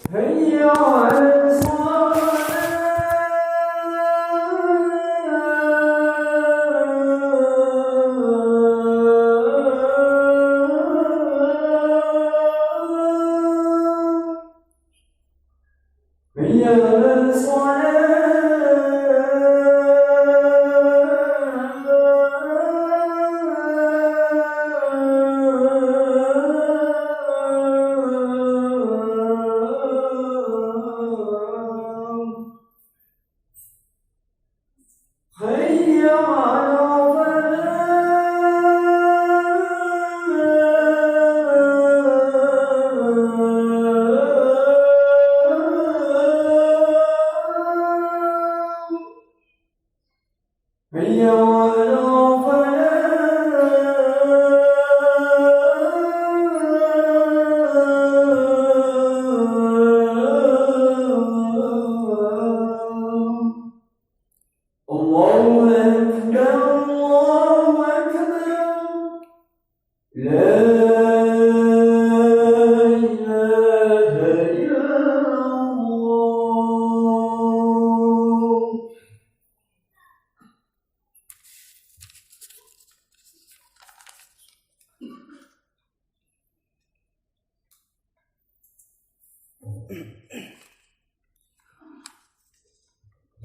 هيا على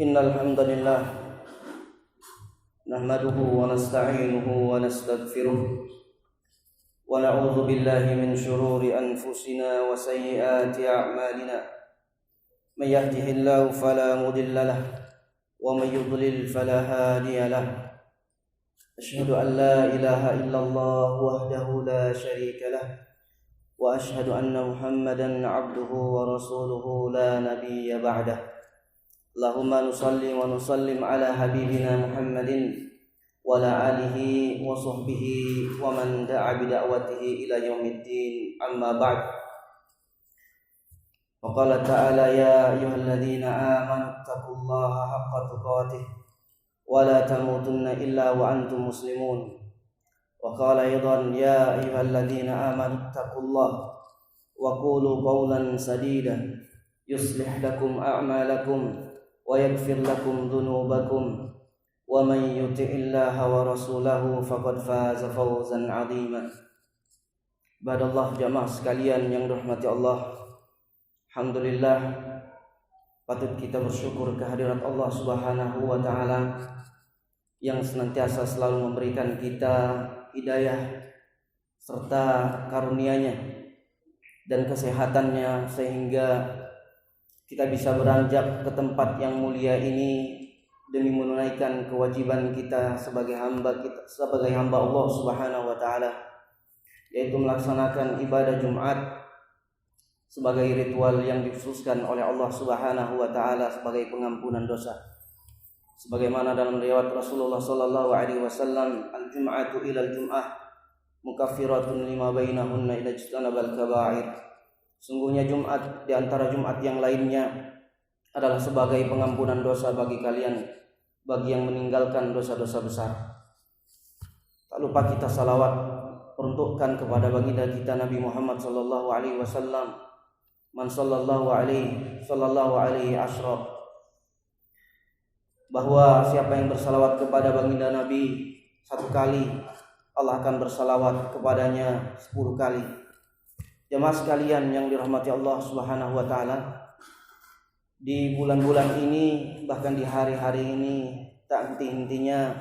Innal hamdalillah nahmaduhu wa nasta'inuhu wa nastaghfiruh wa na'udzu billahi min shururi anfusina wa sayyiati a'malina may yahdihillahu fala mudilla lahu wa may yudlil fala hadiya lahu asyhadu an la ilaha illallah wahdahu la syarika lahu wa asyhadu anna muhammadan 'abduhu wa rasuluhu la nabiyya ba'dahu. Allahumma nusalli wa nusallim ala habibina Muhammadin wa ala alihi wa sahbihi wa man da'a bida'watihi ila yaumiddin, amma ba'd. Wa qala ta'ala ya ayyuhalladzina amanu taqullaha haqqa tuqatih wa la tamutunna illa wa antum muslimun. Wa qala aidan ya ayyuhalladzina amanu taqullaha wa qulu qawlan sadida yuslih lakum a'malakum wa yaghfir lakum dhunubakum wa man yuti'illaha wa rasulahu faqad faza fawzan 'azima. Badallah jamaah sekalian yang dirahmati Allah, alhamdulillah patut kita bersyukur kehadirat Allah Subhanahu wa taala yang senantiasa selalu memberikan kita hidayah serta karunia-Nya dan kesehatannya sehingga kita bisa beranjak ke tempat yang mulia ini demi menunaikan kewajiban kita sebagai hamba Allah Subhanahu wa taala, yaitu melaksanakan ibadah Jumat sebagai ritual yang dikhususkan oleh Allah Subhanahu wa taala sebagai pengampunan dosa. Sebagaimana dalam riwayat Rasulullah sallallahu alaihi wasallam, al-jum'atu ila al-jum'ah mukaffiratun lima bainahunna idza ijtanabal kaba'ir. Sungguhnya Jumat di antara Jumat yang lainnya adalah sebagai pengampunan dosa bagi kalian, bagi yang meninggalkan dosa-dosa besar. Tak lupa kita salawat peruntukkan kepada baginda kita Nabi Muhammad sallallahu alaihi wasallam. Man sallallahu alaihi asyra. Bahwa siapa yang bersalawat kepada baginda Nabi satu kali, Allah akan bersalawat kepadanya 10 kali. Jemaah sekalian yang dirahmati Allah Subhanahu wa taala, di bulan-bulan ini bahkan di hari-hari ini tak henti-hentinya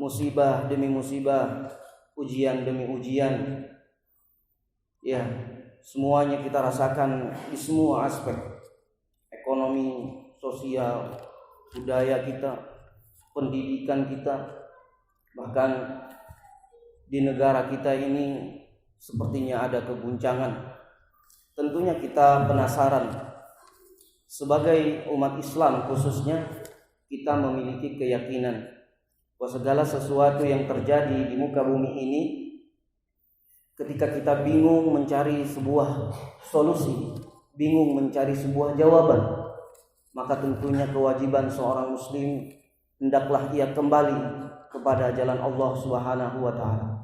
musibah demi musibah, ujian demi ujian. Ya, semuanya kita rasakan di semua aspek, ekonomi, sosial, budaya kita, pendidikan kita, bahkan di negara kita ini sepertinya ada keguncangan. Tentunya kita penasaran. Sebagai umat Islam khususnya, kita memiliki keyakinan bahwa segala sesuatu yang terjadi di muka bumi ini, ketika kita bingung mencari sebuah solusi, bingung mencari sebuah jawaban, maka tentunya kewajiban seorang muslim hendaklah ia kembali kepada jalan Allah Subhanahu wa taala.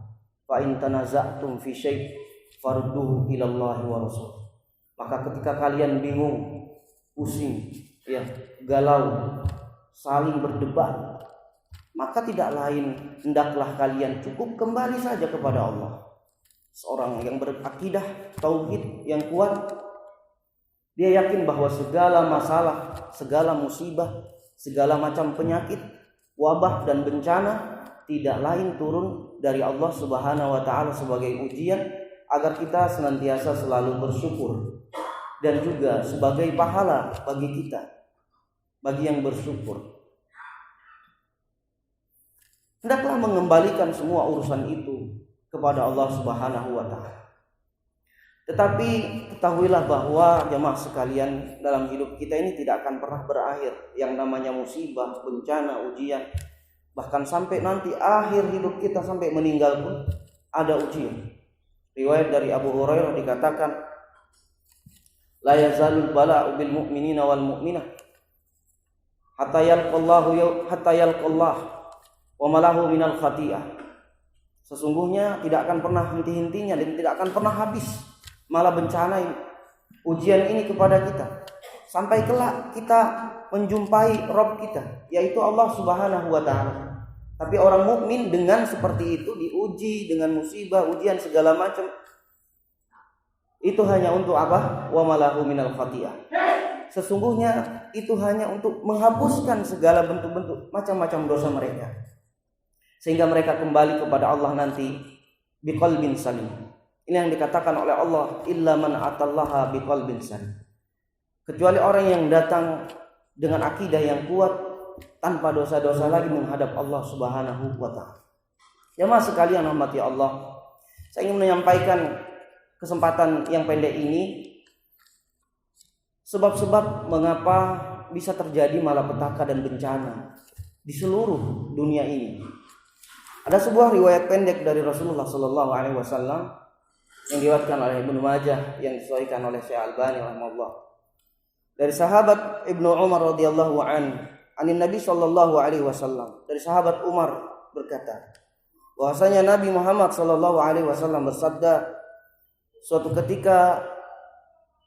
Fa in tanaza'tum fi syai' farudduhu ila Allah wa rasul. Maka ketika kalian bingung, pusing, ya, galau, saling berdebat, maka tidak lain hendaklah kalian cukup kembali saja kepada Allah. Seorang yang berakidah tauhid yang kuat, dia yakin bahwa segala masalah, segala musibah, segala macam penyakit, wabah dan bencana tidak lain turun dari Allah Subhanahu wa taala sebagai ujian agar kita senantiasa selalu bersyukur, dan juga sebagai pahala bagi kita, bagi yang bersyukur. Hendaklah mengembalikan semua urusan itu kepada Allah Subhanahu wa taala. Tetapi ketahuilah bahwa jemaah sekalian, dalam hidup kita ini tidak akan pernah berakhir. Yang namanya musibah, bencana, ujian, bahkan sampai nanti akhir hidup kita sampai meninggal pun ada ujian. Riwayat dari Abu Hurairah dikatakan, la yazalul bala'u bil mu'minina wal mu'minah hatta yalqallah wa malahu minal khati'ah. Sesungguhnya tidak akan pernah henti-hentinya dan tidak akan pernah habis malah bencana ini, ujian ini kepada kita, sampai kelak kita menjumpai Rabb kita, yaitu Allah Subhanahu wa taala. Tapi orang mukmin dengan seperti itu diuji dengan musibah, ujian segala macam, itu hanya untuk apa? Wa malahu minal khati'ah. Sesungguhnya itu hanya untuk menghapuskan segala bentuk-bentuk macam-macam dosa mereka, sehingga mereka kembali kepada Allah nanti biqalbin salim. Ini yang dikatakan oleh Allah, illa man atallaha biqalbin salim. Kecuali orang yang datang dengan akidah yang kuat tanpa dosa-dosa lagi menghadap Allah Subhanahu wa taala. Jemaah sekalian rahmati Allah, saya ingin menyampaikan kesempatan yang pendek ini sebab-sebab mengapa bisa terjadi malapetaka dan bencana di seluruh dunia ini. Ada sebuah riwayat pendek dari Rasulullah sallallahu alaihi wasallam yang diriwayatkan oleh Ibnu Majah yang disahihkan oleh Syekh Albani rahimahullah. Dari sahabat Ibnu Umar radhiyallahu anin Nabi sallallahu alaihi wasallam, dari sahabat Umar berkata, bahwasanya Nabi Muhammad sallallahu alaihi wasallam bersabda, suatu ketika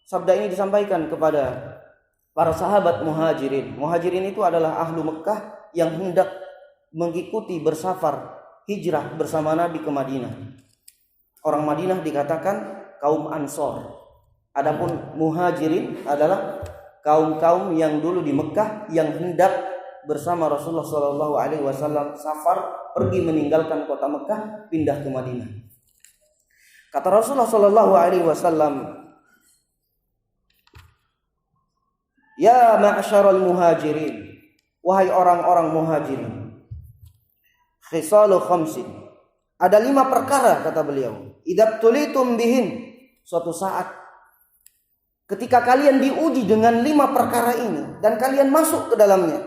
sabda ini disampaikan kepada para sahabat Muhajirin. Muhajirin itu adalah ahlu Mekah yang hendak mengikuti bersafar hijrah bersama Nabi ke Madinah. Orang Madinah dikatakan kaum Ansor. Adapun Muhajirin adalah kaum-kaum yang dulu di Mekah yang hendak bersama Rasulullah SAW safar pergi meninggalkan kota Mekah pindah ke Madinah. Kata Rasulullah SAW, ya ma'syaral muhajirin, wahai orang-orang muhajirin, khisalu khamsin, ada 5 perkara kata beliau, idabtulitum bihin, suatu saat ketika kalian diuji dengan 5 perkara ini dan kalian masuk ke dalamnya.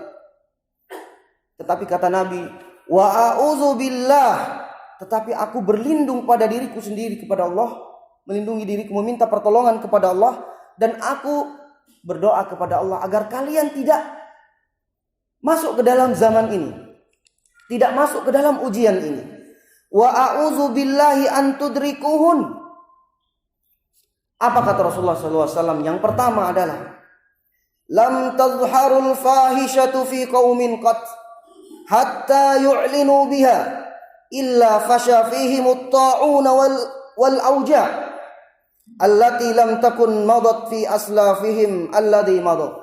Tetapi kata Nabi, wa a'udzu billah, tetapi aku berlindung pada diriku sendiri kepada Allah, melindungi diriku, meminta pertolongan kepada Allah, dan aku berdoa kepada Allah agar kalian tidak masuk ke dalam zaman ini, tidak masuk ke dalam ujian ini. Wa a'udzu billahi an tudrikuhun. Apa kata Rasulullah SAW? Yang pertama adalah, lam tazharul fahishatu fi qaumin qat hatta yu'linu biha illa fasha fihim at-ta'un wal auja' allati lam takun madat fi aslafihim alladhi madat.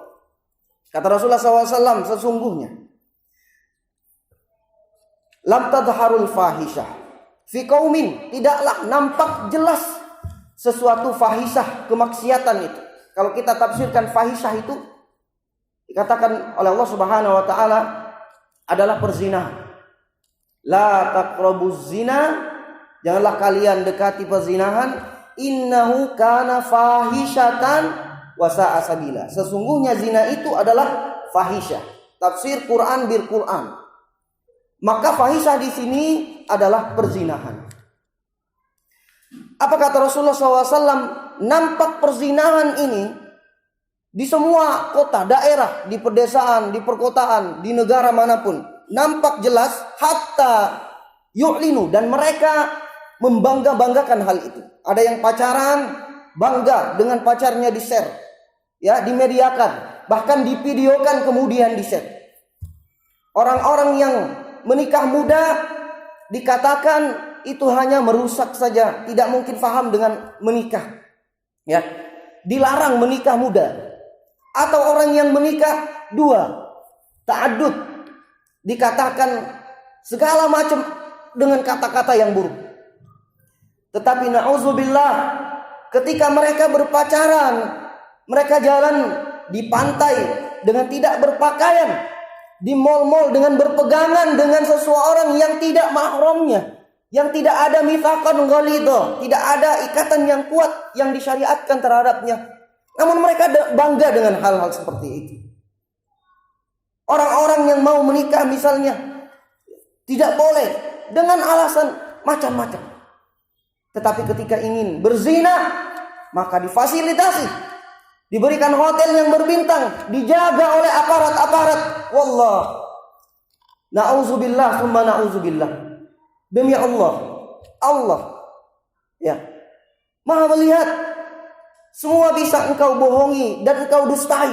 Kata Rasulullah SAW, sesungguhnya lam tadharul fahisyah fi qaumin, tidaklah nampak jelas sesuatu fahisyah, kemaksiatan itu. Kalau kita tafsirkan fahisyah itu dikatakan oleh Allah Subhanahu wa taala adalah perzinahan. La taqrabuz zina, janganlah kalian dekati perzinahan, innahu kana fahisyatan wa sa'a sabila. Sesungguhnya zina itu adalah fahisyah. Tafsir Quran bil Quran. Maka fahisyah di sini adalah perzinahan. Apa kata Rasulullah SAW? Nampak perzinahan ini di semua kota, daerah, di pedesaan, di perkotaan, di negara manapun. Nampak jelas, hatta yu'linu, dan mereka membangga-banggakan hal itu. Ada yang pacaran bangga dengan pacarnya di-share, ya, dimediakan, bahkan divideokan kemudian di-share. Orang-orang yang menikah muda dikatakan itu hanya merusak saja, tidak mungkin paham dengan menikah. Ya, dilarang menikah muda. Atau orang yang menikah dua, ta'addud, dikatakan segala macam dengan kata-kata yang buruk. Tetapi na'udzubillah, ketika mereka berpacaran, mereka jalan di pantai dengan tidak berpakaian, di mal-mal dengan berpegangan dengan seseorang yang tidak mahramnya, yang tidak ada mitsaqan ghalidha, tidak ada ikatan yang kuat yang disyariatkan terhadapnya. Namun mereka bangga dengan hal-hal seperti itu. Orang-orang yang mau menikah misalnya tidak boleh dengan alasan macam-macam. Tetapi ketika ingin berzina, maka difasilitasi, diberikan hotel yang berbintang, dijaga oleh aparat-aparat. Wallah, na'udzubillah summa na'udzubillah. Demi Allah, Allah, ya, Maha melihat. Semua bisa engkau bohongi dan engkau dustai.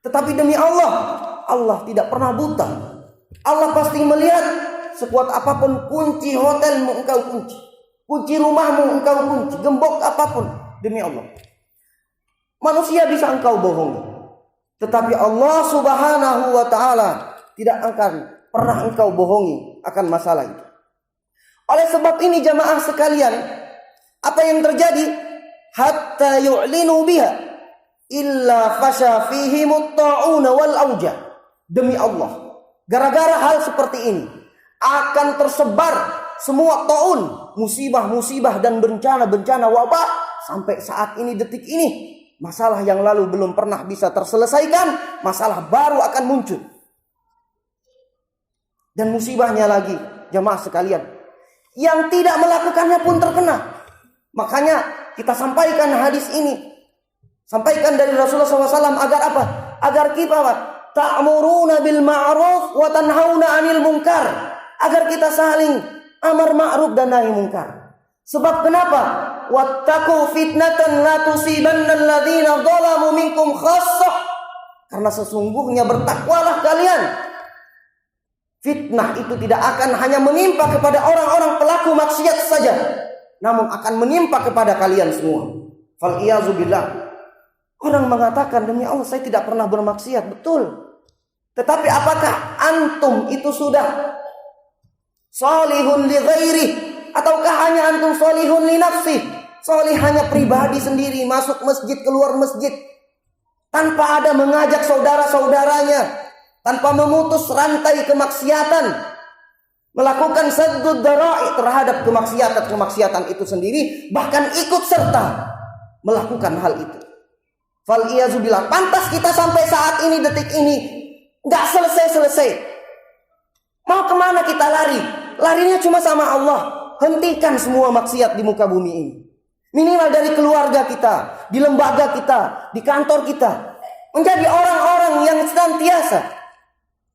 Tetapi demi Allah, Allah tidak pernah buta. Allah pasti melihat. Sekuat apapun kunci hotelmu engkau kunci, kunci rumahmu engkau kunci, gembok apapun, demi Allah. Manusia bisa engkau bohongi, tetapi Allah Subhanahu wa ta'ala tidak akan pernah engkau bohongi akan masalah itu. Oleh sebab ini jamaah sekalian, apa yang terjadi? Hatta yu'linu biha illa fasha fihimut ta'una wal auja. Demi Allah, gara-gara hal seperti ini akan tersebar semua ta'un, musibah-musibah dan bencana-bencana wabah. Sampai saat ini, detik ini, masalah yang lalu belum pernah bisa terselesaikan, masalah baru akan muncul. Dan musibahnya lagi, jamaah sekalian, yang tidak melakukannya pun terkena. Makanya kita sampaikan hadis ini, sampaikan dari Rasulullah SAW agar apa? Agar kita ta'muruna bil ma'ruf wa tanhauna 'anil munkar, agar kita saling amar ma'ruf dan nahi munkar. Sebab kenapa? Wattaqu fitnatan la tusibanna alladziina dzalamu minkum khassah. Karena sesungguhnya bertakwalah kalian. Fitnah itu tidak akan hanya menimpa kepada orang-orang pelaku maksiat saja, namun akan menimpa kepada kalian semua. Fal iyazu billah. Orang mengatakan, demi Allah saya tidak pernah bermaksiat, betul. Tetapi apakah antum itu sudah salihun li ghairi, ataukah hanya antum salihun li nafsi? Salih hanya pribadi sendiri, masuk masjid, keluar masjid, tanpa ada mengajak saudara-saudaranya, tanpa memutus rantai kemaksiatan, melakukan saddud dara'i terhadap kemaksiatan itu sendiri, bahkan ikut serta melakukan hal itu. Fal iyazubillah, pantas kita sampai saat ini, detik ini, gak selesai-selesai. Mau kemana kita lari? Larinya cuma sama Allah. Hentikan semua maksiat di muka bumi ini. Minimal dari keluarga kita, di lembaga kita, di kantor kita, menjadi orang-orang yang senantiasa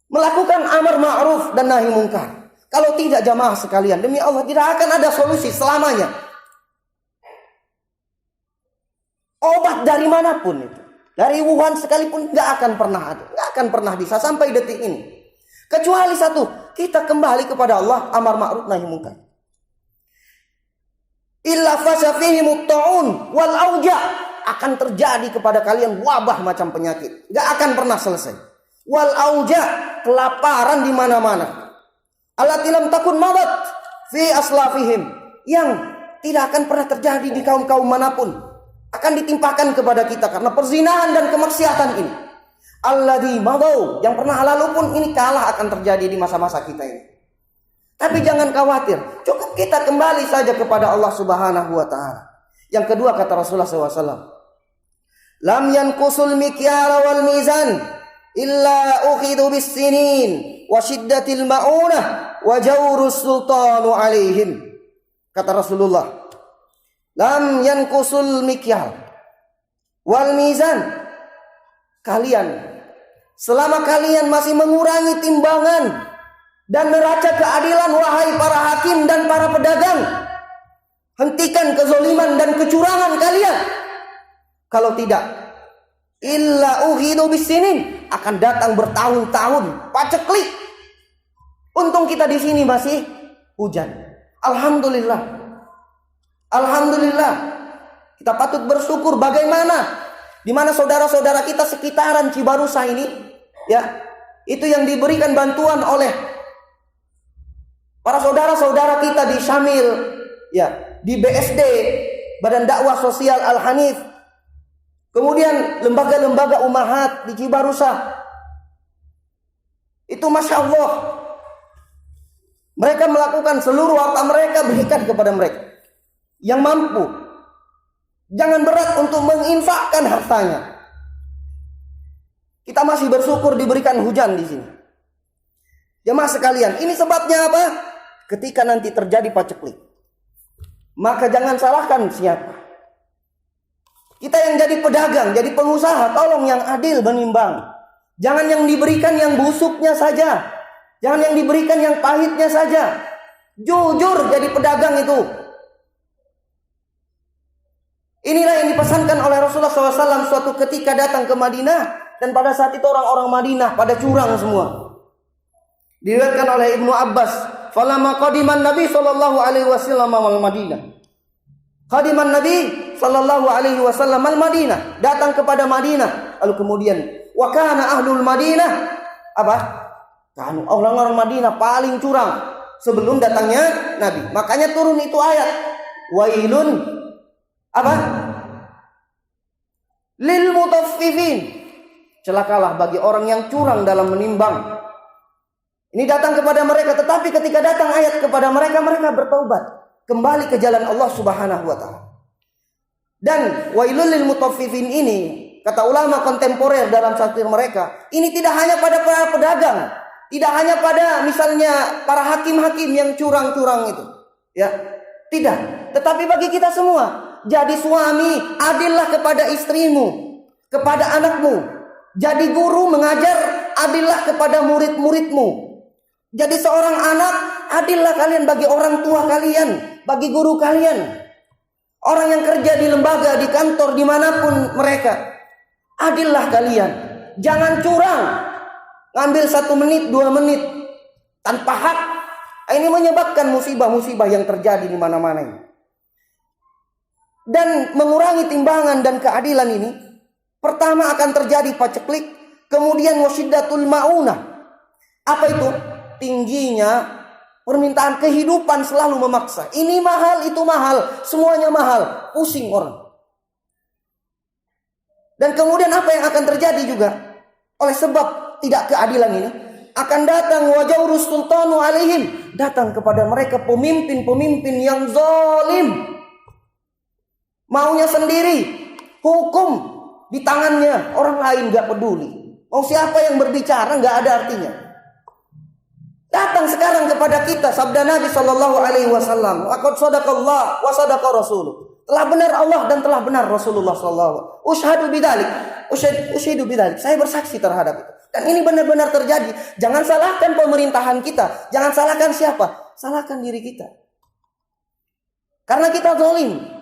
melakukan amar ma'ruf dan nahi munkar. Kalau tidak jamaah sekalian, demi Allah tidak akan ada solusi selamanya. Obat dari manapun itu, dari Wuhan sekalipun gak akan pernah ada, gak akan pernah bisa sampai detik ini. Kecuali satu, kita kembali kepada Allah, amar ma'ruf nahi munkar. Illa fasha fihimut ta'un wal auja, akan terjadi kepada kalian wabah macam penyakit, gak akan pernah selesai. Wal auja, kelaparan di mana-mana. Allati lam takun madat fi aslafihim, yang tidak akan pernah terjadi di kaum-kaum manapun, akan ditimpakan kepada kita karena perzinahan dan kemaksiatan ini. Alladzi madau, yang pernah lalu pun ini kalah akan terjadi di masa-masa kita ini. Tapi jangan khawatir, cukup kita kembali saja kepada Allah Subhanahu wa ta'ala. Yang kedua kata Rasulullah SAW, lam yanqusul mikyala wal mizan illa ukhidu bis sinin wa shiddatil ma'unah wa jawrus sultanu alaihim. Kata Rasulullah, lam yanqusul mikyal wal mizan, kalian selama kalian masih mengurangi timbangan dan neraca keadilan, wahai para hakim dan para pedagang, Hentikan kezaliman dan kecurangan kalian. Kalau tidak, illa uhidu bisinin, akan datang bertahun-tahun paceklik. Untung kita di sini masih hujan. Alhamdulillah. Alhamdulillah. Kita patut bersyukur. Bagaimana di mana saudara-saudara kita sekitaran Cibarusah ini, ya, itu yang diberikan bantuan oleh para saudara-saudara kita di Syamil, ya, di BSD, Badan Dakwah Sosial Al-Hanif, kemudian lembaga-lembaga umahat di Cibarusah. Itu Masya Allah, mereka melakukan seluruh harta mereka, berikan kepada mereka yang mampu. Jangan berat untuk menginfakkan hartanya. Kita masih bersyukur diberikan hujan di sini. Jemaah sekalian, ini sebabnya apa? Ketika nanti terjadi paceklik, maka jangan salahkan siapa. Kita yang jadi pedagang, jadi pengusaha, tolong yang adil menimbang. Jangan yang diberikan yang busuknya saja. Jangan yang diberikan yang pahitnya saja. Jujur jadi pedagang itu. Inilah yang dipesankan oleh Rasulullah SAW suatu ketika datang ke Madinah. Dan pada saat itu orang-orang Madinah pada curang semua. Diriwayatkan oleh Ibnu Abbas, falamma qadiman Nabi sallallahu alaihi wasallam al-Madinah. Qadiman Nabi sallallahu alaihi wasallam al-Madinah, datang kepada Madinah. Lalu kemudian wa kana ahlul Madinah apa? Kan orang-orang Madinah paling curang sebelum datangnya Nabi. Makanya turun itu ayat, wailun apa? Lil mutaffifin. Celakalah bagi orang yang curang dalam menimbang. Ini datang kepada mereka, tetapi ketika datang ayat kepada mereka, mereka bertaubat, kembali ke jalan Allah Subhanahu wa taala. Dan wailul lil mutaffifin ini, kata ulama kontemporer dalam tafsir mereka, ini tidak hanya pada para pedagang, tidak hanya pada misalnya para hakim-hakim yang curang-curang itu, ya. Tidak, tetapi bagi kita semua. Jadi suami, adillah kepada istrimu, kepada anakmu. Jadi guru, mengajar, adillah kepada murid-muridmu. Jadi seorang anak, adillah kalian bagi orang tua kalian, bagi guru kalian. Orang yang kerja di lembaga, di kantor, dimanapun mereka, adillah kalian. Jangan curang, ngambil 1 menit, 2 menit tanpa hak. Ini menyebabkan musibah-musibah yang terjadi di mana-mana ini. Dan mengurangi timbangan dan keadilan ini, pertama akan terjadi paceklik, kemudian wasyiddatul maunah. Apa itu? Tingginya permintaan kehidupan selalu memaksa. Ini mahal, itu mahal, semuanya mahal, pusing orang. Dan kemudian apa yang akan terjadi juga? Oleh sebab tidak keadilan ini, akan datang wajawrus sultanu alaihim, datang kepada mereka pemimpin-pemimpin yang zalim. Maunya sendiri, hukum di tangannya, orang lain gak peduli. Mau siapa yang berbicara gak ada artinya. Datang sekarang kepada kita sabda Nabi sallallahu alaihi wasallam, "Laqad sadaqallah wa sadaqa rasuluh." Telah benar Allah dan telah benar Rasulullah sallallahu. Usyhadu bidzalik. Usyidu bidzalik. Saya bersaksi terhadap itu. Dan ini benar-benar terjadi. Jangan salahkan pemerintahan kita, jangan salahkan siapa? Salahkan diri kita. Karena kita zalim.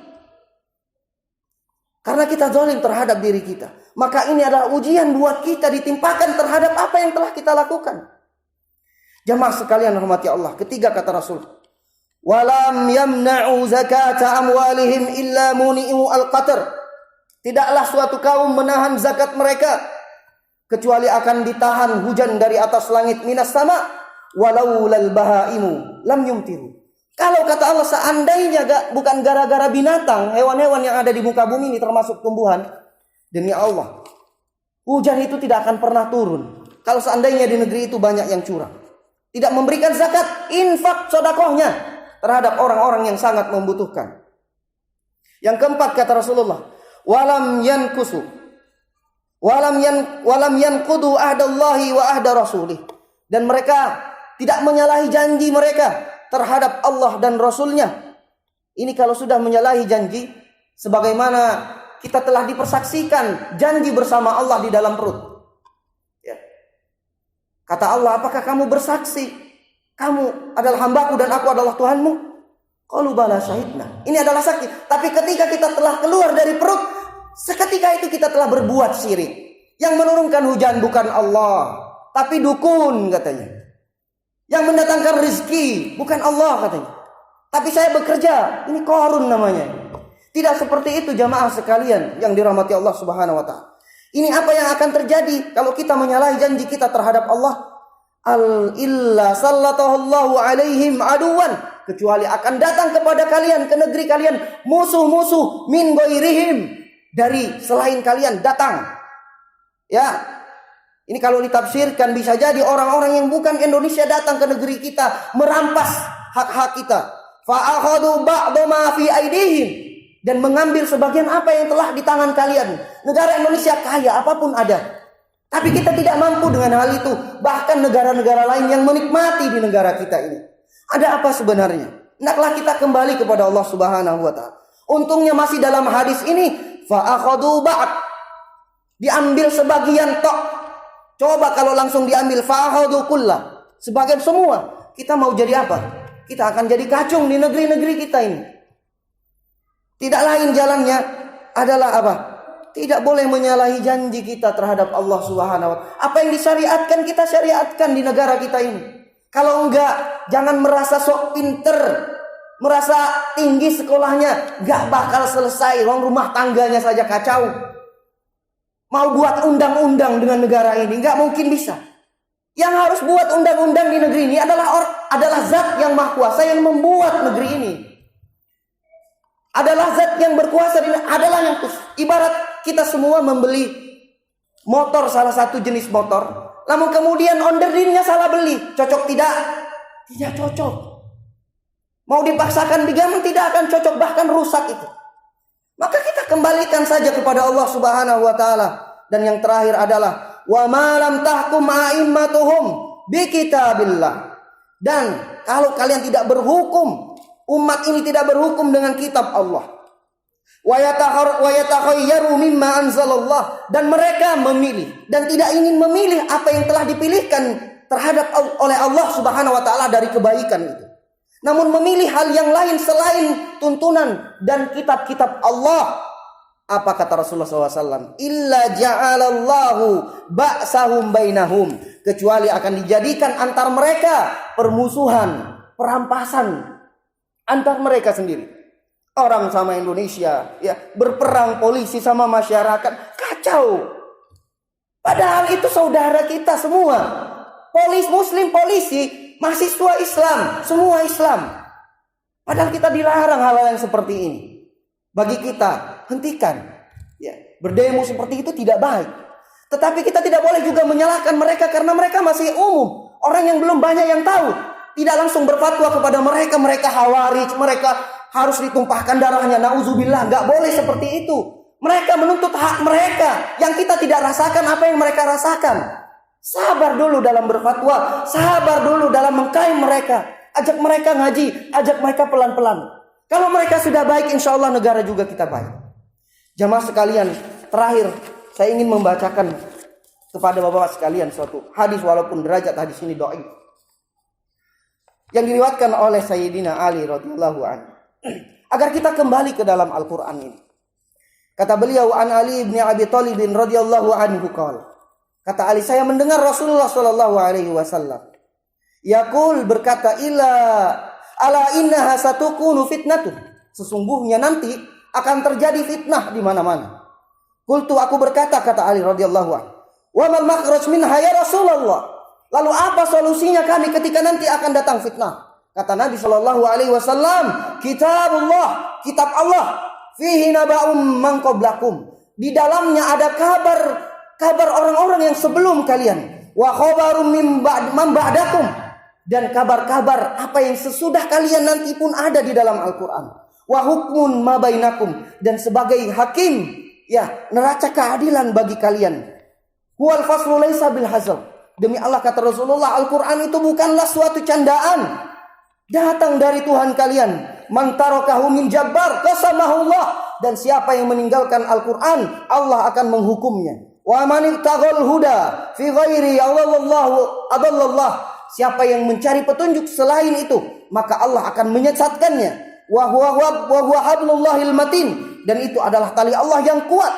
Karena kita zalim terhadap diri kita. Maka ini adalah ujian buat kita, ditimpakan terhadap apa yang telah kita lakukan. Jamaah sekalian rahmati Allah. Ketiga kata Rasul, walam yamna'u zakata amwalihim illa muni'u al-qatr. Tidaklah suatu kaum menahan zakat mereka kecuali akan ditahan hujan dari atas langit minas sama, walau lal bahaimu lam yumtiru. Kalau kata Allah seandainya bukan gara-gara binatang, hewan-hewan yang ada di muka bumi ini termasuk tumbuhan, demi Allah, hujan itu tidak akan pernah turun. Kalau seandainya di negeri itu banyak yang curang, tidak memberikan zakat, infak sedekahnya terhadap orang-orang yang sangat membutuhkan. Yang keempat kata Rasulullah, walam yanqudu ahdallahi wa ahda rasulih. Dan mereka tidak menyalahi janji mereka terhadap Allah dan Rasulnya. Ini kalau sudah menyalahi janji, sebagaimana kita telah dipersaksikan janji bersama Allah di dalam perut. Ya. Kata Allah, apakah kamu bersaksi kamu adalah hambaku dan aku adalah Tuhanmu? Qalu bala syahidna. Ini adalah saksi. Tapi ketika kita telah keluar dari perut, seketika itu kita telah berbuat syirik. Yang menurunkan hujan bukan Allah, tapi dukun katanya. Yang mendatangkan rezeki bukan Allah katanya. Tapi saya bekerja, ini Qarun namanya. Tidak seperti itu jamaah sekalian yang dirahmati Allah Subhanahu wa taala. Ini apa yang akan terjadi kalau kita menyalahi janji kita terhadap Allah? Illa sallallahu alaihim aduwan, kecuali akan datang kepada kalian, ke negeri kalian, musuh-musuh min ghairihim, dari selain kalian datang. Ya, ini kalau ditafsirkan bisa jadi orang-orang yang bukan Indonesia datang ke negeri kita, merampas hak-hak kita. Fa'akhadhu ba'dha ma fi aidihim, dan mengambil sebagian apa yang telah di tangan kalian. Negara Indonesia kaya, apapun ada. Tapi kita tidak mampu dengan hal itu. Bahkan negara-negara lain yang menikmati di negara kita ini. Ada apa sebenarnya? Hendaklah kita kembali kepada Allah Subhanahu wa taala. Untungnya masih dalam hadis ini, fa'akhadhu ba'd, diambil sebagian tok. Coba kalau langsung diambil fa'akhadhu kullah, sebagian semua, kita mau jadi apa? Kita akan jadi kacung di negeri-negeri kita ini. Tidak lain jalannya adalah apa? Tidak boleh menyalahi janji kita terhadap Allah Subhanahu wa taala. Apa yang disyariatkan kita syariatkan di negara kita ini. Kalau enggak, jangan merasa sok pinter, merasa tinggi sekolahnya, enggak bakal selesai. Orang rumah tangganya saja kacau. Mau buat undang-undang dengan negara ini, enggak mungkin bisa. Yang harus buat undang-undang di negeri ini adalah zat yang maha kuasa yang membuat negeri ini. Adalah zat yang berkuasa, adalah yang ibarat kita semua membeli motor, salah satu jenis motor, namun kemudian onderdinnya salah beli, cocok tidak? Tidak cocok. Mau dipaksakan diganti tidak akan cocok, bahkan rusak itu. Maka kita kembalikan saja kepada Allah Subhanahu wa taala. Dan yang terakhir adalah wa ma lam tahkum a'immatuhum bi kitabillah. Dan kalau kalian tidak berhukum, umat ini tidak berhukum dengan kitab Allah. Wa yatakhayyaru mimma anzalallah, dan mereka memilih dan tidak ingin memilih apa yang telah dipilihkan terhadap oleh Allah Subhanahu wa taala dari kebaikan itu. Namun memilih hal yang lain selain tuntunan dan kitab-kitab Allah. Apa kata Rasulullah SAW? Illa ja'alallahu ba'sahum bainahum, kecuali akan dijadikan antar mereka permusuhan, perampasan antar mereka sendiri. Orang sama Indonesia, ya, berperang polisi sama masyarakat, kacau. Padahal itu saudara kita semua. Muslim polisi, mahasiswa Islam, semua Islam. Padahal kita dilarang hal-hal yang seperti ini. Bagi kita, hentikan. Ya, berdemo seperti itu tidak baik. Tetapi kita tidak boleh juga menyalahkan mereka karena mereka masih umum. Orang yang belum banyak yang tahu. Tidak langsung berfatwa kepada mereka. Mereka khawarij, mereka harus ditumpahkan darahnya. Nauzubillah, gak boleh seperti itu. Mereka menuntut hak mereka yang kita tidak rasakan apa yang mereka rasakan. Sabar dulu dalam berfatwa, sabar dulu dalam mengklaim mereka. Ajak mereka ngaji, ajak mereka pelan-pelan. Kalau mereka sudah baik, insya Allah negara juga kita baik. Jamaah sekalian, terakhir saya ingin membacakan kepada bapak-bapak sekalian suatu hadis, walaupun derajat hadis ini dhaif, yang diriwayatkan oleh Sayyidina Ali radhiyallahu anhu, agar kita kembali ke dalam Al-Quran ini. Kata beliau, an Ali bin Abi Thalib radhiyallahu anhu qala, kata Ali, saya mendengar Rasulullah sallallahu alaihi wasallam yaqul, berkata, ala innaha satukunu fitnatun, sesungguhnya nanti akan terjadi fitnah di mana-mana. Qultu, aku berkata, kata Ali radhiyallahu anhu, wa mal makhraj minha ya Rasulullah, lalu apa solusinya kami ketika nanti akan datang fitnah? Kata Nabi sallallahu alaihi wasallam, kitabullah, kitab Allah, fihi naba'um man qablakum, di dalamnya ada kabar orang-orang yang sebelum kalian, wa khabarum man ba'dakum, dan kabar-kabar apa yang sesudah kalian nanti pun ada di dalam Al-Quran. Wa hukmun ma bainakum, dan sebagai hakim, ya, neraca keadilan bagi kalian. Huwal faslu laisa bil hazal, demi Allah kata Rasulullah, Al-Quran itu bukanlah suatu candaan, datang dari Tuhan kalian. Man tarakahu min jabbar qasamahullah, dan siapa yang meninggalkan Al-Quran, Allah akan menghukumnya. Wa man ittaghal huda fi ghairi adallallah, siapa yang mencari petunjuk selain itu, maka Allah akan menyesatkannya. wa huwa hablullahil matin, dan itu adalah tali Allah yang kuat.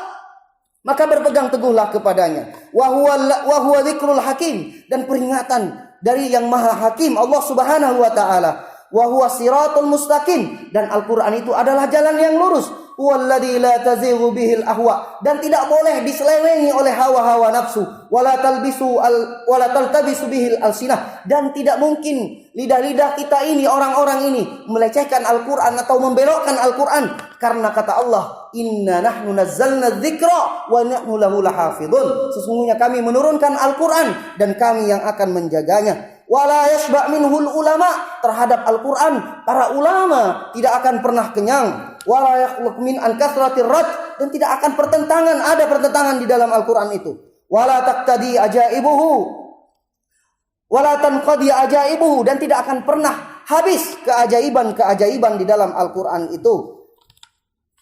Maka berpegang teguhlah kepadanya. Wa huwa dzikrul hakim, dan peringatan dari yang maha hakim Allah Subhanahu wa taala. Wa huwa siratul mustaqim, dan Al-Qur'an itu adalah jalan yang lurus. Huwallazi la tazighu bihil ahwa, dan tidak boleh diselewengi oleh hawa-hawa nafsu. Wala taltabisu bihil alsinah, dan tidak mungkin lidah-lidah kita ini, orang-orang ini, melecehkan Al-Qur'an atau membelokkan Al-Qur'an. Karena kata Allah, inna nahnu nazzalna dzikra wa nahnu lahu lahafidun. Sesungguhnya kami menurunkan Al-Qur'an dan kami yang akan menjaganya. Wala yashba' minhul ulama, terhadap Al-Qur'an para ulama tidak akan pernah kenyang. Wala yakhluq min an kasratir rad, dan tidak akan ada pertentangan di dalam Al-Qur'an itu. Wala taqtadi ajaibuhu wala tanqadi ajaibuhu, dan tidak akan pernah habis keajaiban di dalam Al-Qur'an itu.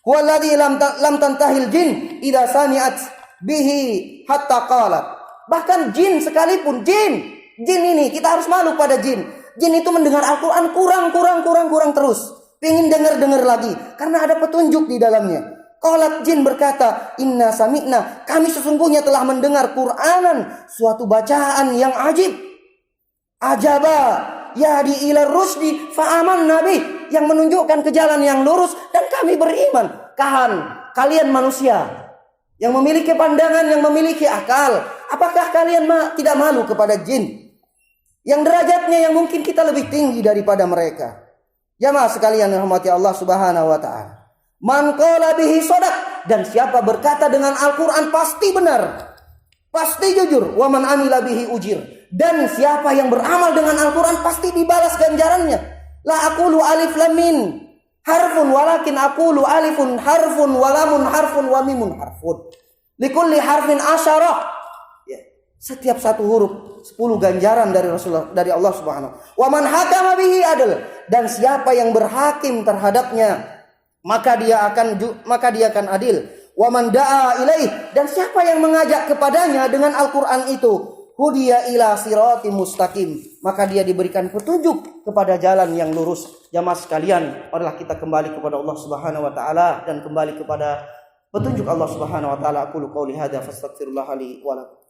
Huwallazi lam tantahil jin idza sami'at bihi hatta qalat. Bahkan jin sekalipun, jin ini kita harus malu pada jin. Jin itu mendengar Al-Qur'an kurang terus. Pengen dengar lagi karena ada petunjuk di dalamnya. Qalat, jin berkata, inna sami'na, kami sesungguhnya telah mendengar Qur'anan, suatu bacaan yang ajib. Ajaba yahdi ila rusdi fa'aman nabi, yang menunjukkan ke jalan yang lurus dan kami beriman. Kalian manusia yang memiliki pandangan, yang memiliki akal, apakah kalian tidak malu kepada jin yang derajatnya yang mungkin kita lebih tinggi daripada mereka? Jamaah sekalian yang rahmati Allah Subhanahu wa taala. Man qala bihi shadaq, dan siapa berkata dengan Al-Qur'an pasti benar, pasti jujur. Wa man amila bihi ujir, dan siapa yang beramal dengan Al-Qur'an pasti dibalas ganjarannya. La aqulu alif lam mim harfun, walakin aqulu alifun harfun wa lamun harfun wa mimun harfun. Likulli harfin asyarah. Setiap satu huruf 10 ganjaran dari Rasulullah, dari Allah Subhanahu. Wa man hakama bihi adl, dan siapa yang berhakim terhadapnya maka dia akan adil. Wa man da'a ilaih, dan siapa yang mengajak kepadanya dengan Al-Qur'an itu, hudiya ila siratim mustaqim, maka dia diberikan petunjuk kepada jalan yang lurus. Jamaah sekalian, marilah kita kembali kepada Allah Subhanahu wa taala dan kembali kepada petunjuk Allah Subhanahu wa taala. Aqulu qouli hadza fastaghfirullah li wa lakum.